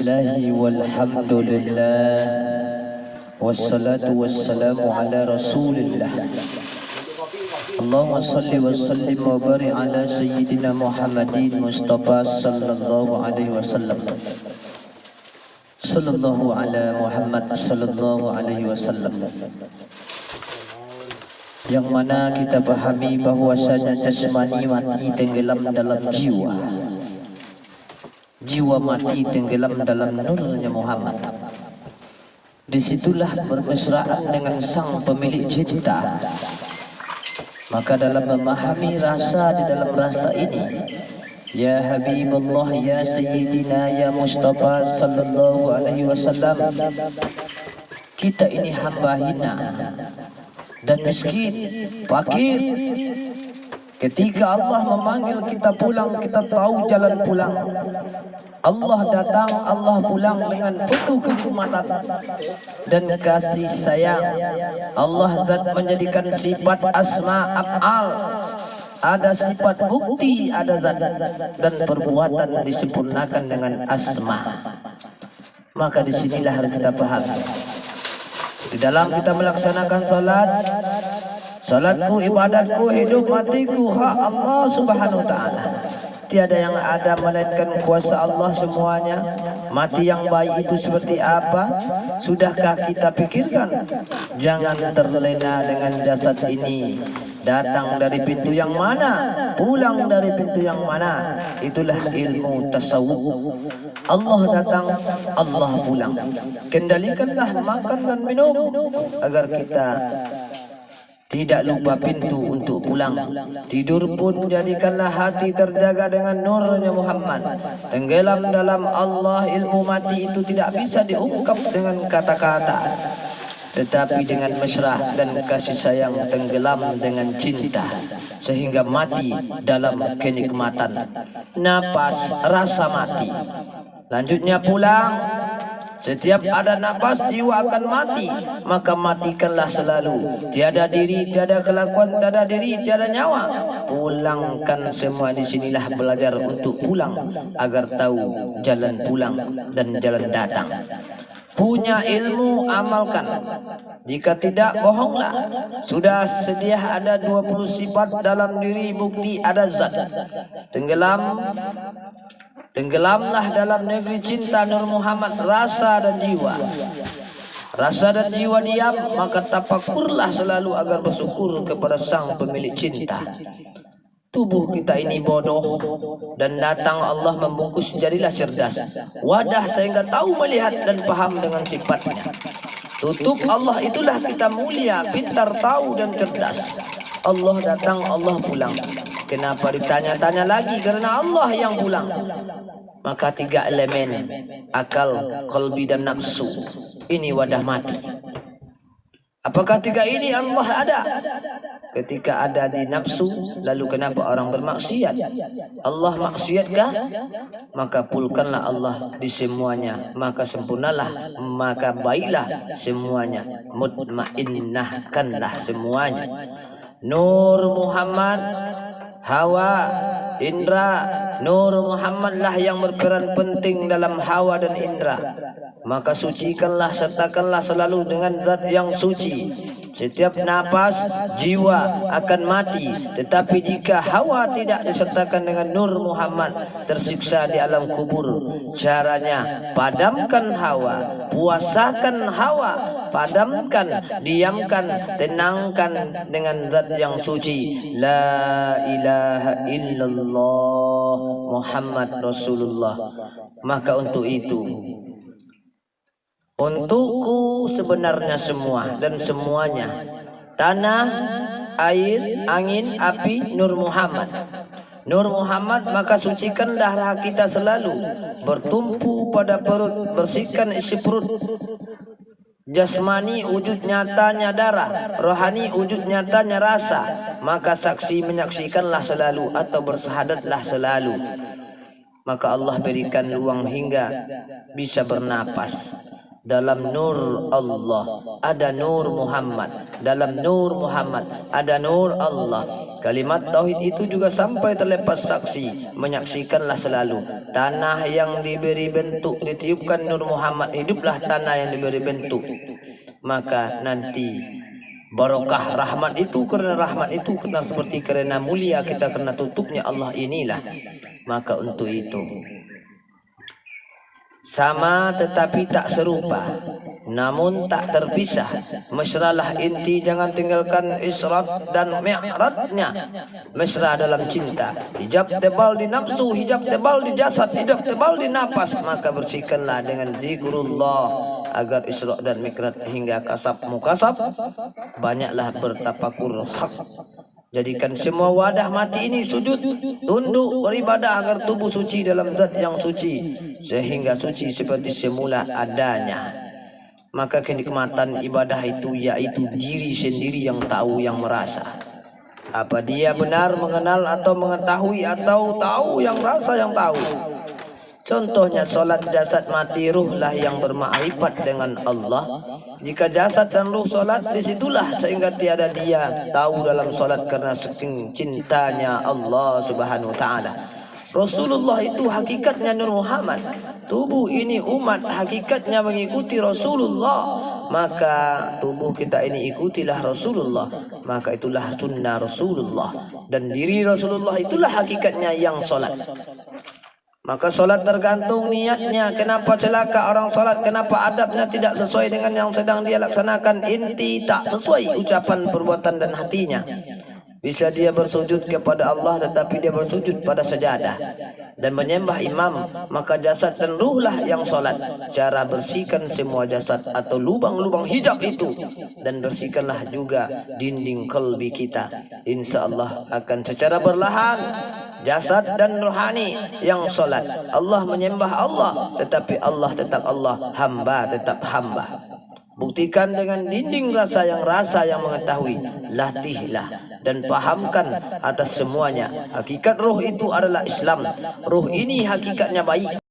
Bismillahi walhamdulillah wassalatu wassalamu ala rasulillah. Allahumma salli wa sallim wa barik ala sayyidina Muhammadin Mustafa sallallahu alaihi wasallam. Sallallahu ala Muhammad sallallahu alaihi wasallam. Yang mana kita pahami bahwasanya jasmani mati tenggelam dalam jiwa. Jiwa mati tenggelam dalam nurnya Muhammad. Disitulah bermesraan dengan sang pemilik cipta. Maka dalam memahami rasa di dalam rasa ini, ya Habibullah, ya Sayyidina, ya Mustafa sallallahu alaihi wasallam, kita ini hamba hina dan miskin, fakir. Ketika Allah memanggil kita pulang, kita tahu jalan pulang. Allah datang, Allah pulang dengan penuh kenikmatan dan kasih sayang. Allah zat menjadikan sifat asma af'al. Ada sifat bukti, ada zat dan perbuatan disempurnakan dengan asma. Maka disinilah harus kita paham. Di dalam kita melaksanakan salat, salatku, ibadatku, hidup matiku hak Allah subhanahu wa ta'ala. Tiada yang ada melainkan kuasa Allah semuanya. Mati yang baik itu seperti apa? Sudahkah kita pikirkan? Jangan terlena dengan jasad ini. Datang dari pintu yang mana? Pulang dari pintu yang mana? Itulah ilmu tasawuf. Allah datang, Allah pulang. Kendalikanlah makan dan minum agar kita tidak lupa pintu untuk pulang. Tidur pun jadikanlah hati terjaga dengan nurnya Muhammad. Tenggelam dalam Allah, ilmu mati itu tidak bisa diungkap dengan kata-kata, tetapi dengan mesra dan kasih sayang, tenggelam dengan cinta, sehingga mati dalam kenikmatan. Napas rasa mati. Lanjutnya pulang. Setiap ada napas jiwa akan mati, maka matikanlah selalu. Tiada diri, tiada kelakuan, tiada diri, tiada nyawa. Pulangkan semua. Disinilah belajar untuk pulang agar tahu jalan pulang dan jalan datang. Punya ilmu, amalkan. Jika tidak, bohonglah. Sudah sedia ada 20 sifat dalam diri, bukti ada zat. Tenggelamlah dalam negeri cinta Nur Muhammad, rasa dan jiwa. Rasa dan jiwa diam, maka tafakurlah selalu agar bersyukur kepada sang pemilik cinta. Tubuh kita ini bodoh dan datang Allah membungkus, jadilah cerdas. Wadah sehingga tahu melihat dan paham dengan sifatnya. Tutup Allah, itulah kita mulia, pintar, tahu dan cerdas. Allah datang, Allah pulang. Kenapa ditanya-tanya lagi? Karena Allah yang pulang. Maka 3 elemen, akal, qalbi dan nafsu, ini wadah mati. Apakah 3 ini Allah ada? Ketika ada di nafsu, lalu kenapa orang bermaksiat? Allah maksiatkah? Maka pulkanlah Allah di semuanya, maka sempurnalah, maka baiklah semuanya, mutmainnahkanlah semuanya. Nur Muhammad, hawa, indra. Nur Muhammadlah yang berperan penting dalam hawa dan indra. Maka sucikanlah, sertakanlah selalu dengan zat yang suci. Setiap napas jiwa akan mati, tetapi jika hawa tidak disertakan dengan Nur Muhammad, tersiksa di alam kubur. Caranya padamkan hawa, puasakan hawa, padamkan, diamkan, tenangkan dengan zat yang suci. La ilaha illallah Muhammad Rasulullah. Maka untuk itu, untukku sebenarnya semua dan semuanya, tanah, air, angin, api, Nur Muhammad. Nur Muhammad, maka sucikanlah darah kita selalu bertumpu pada perut, bersihkan isi perut. Jasmani wujud nyatanya darah, rohani wujud nyatanya rasa. Maka saksi menyaksikanlah selalu atau bersahadatlah selalu. Maka Allah berikan ruang hingga bisa bernapas. Dalam nur Allah ada Nur Muhammad, dalam Nur Muhammad ada Nur Allah. Kalimat tauhid itu juga sampai terlepas saksi. Menyaksikanlah selalu tanah yang diberi bentuk ditiupkan Nur Muhammad, hiduplah tanah yang diberi bentuk. Maka nanti barokah rahmat itu, karena rahmat itu karena seperti karena mulia kita karena tutupnya Allah inilah. Maka untuk itu sama tetapi tak serupa, namun tak terpisah. Mesralah inti, jangan tinggalkan israt dan mi'radnya. Mesra dalam cinta, hijab tebal di nafsu, hijab tebal di jasad, hijab tebal di napas. Maka bersihkanlah dengan zikrullah agar isra dan mi'rad hingga kasab mukasab. Banyaklah bertafakur hak. Jadikan semua wadah mati ini sujud, tunduk, beribadah agar tubuh suci dalam zat yang suci, sehingga suci seperti semula adanya. Maka kenikmatan ibadah itu yaitu diri sendiri yang tahu, yang merasa. Apa dia benar mengenal atau mengetahui, atau tahu yang rasa yang tahu. Contohnya solat jasad mati, ruhlah yang bermakrifat dengan Allah. Jika jasad dan ruh solat, disitulah sehingga tiada dia tahu dalam solat karena saking cintanya Allah Subhanahu Wa Taala. Rasulullah itu hakikatnya Nur Muhammad. Tubuh ini umat hakikatnya mengikuti Rasulullah. Maka tubuh kita ini ikutilah Rasulullah. Maka itulah sunnah Rasulullah. Dan diri Rasulullah itulah hakikatnya yang solat. Maka solat tergantung niatnya. Kenapa celaka orang solat? Kenapa adabnya tidak sesuai dengan yang sedang dia laksanakan? Inti tak sesuai ucapan, perbuatan dan hatinya. Bisa dia bersujud kepada Allah tetapi dia bersujud pada sajadah dan menyembah imam, maka jasad dan ruhlah yang solat. Cara bersihkan semua jasad atau lubang-lubang hijab itu, dan bersihkanlah juga dinding kalbi kita. Insya Allah akan secara berlahan jasad dan rohani yang solat. Allah menyembah Allah, tetapi Allah tetap Allah, hamba tetap hamba. Buktikan dengan dinding rasa yang mengetahui. Latihlah dan pahamkan atas semuanya. Hakikat roh itu adalah Islam. Roh ini hakikatnya baik.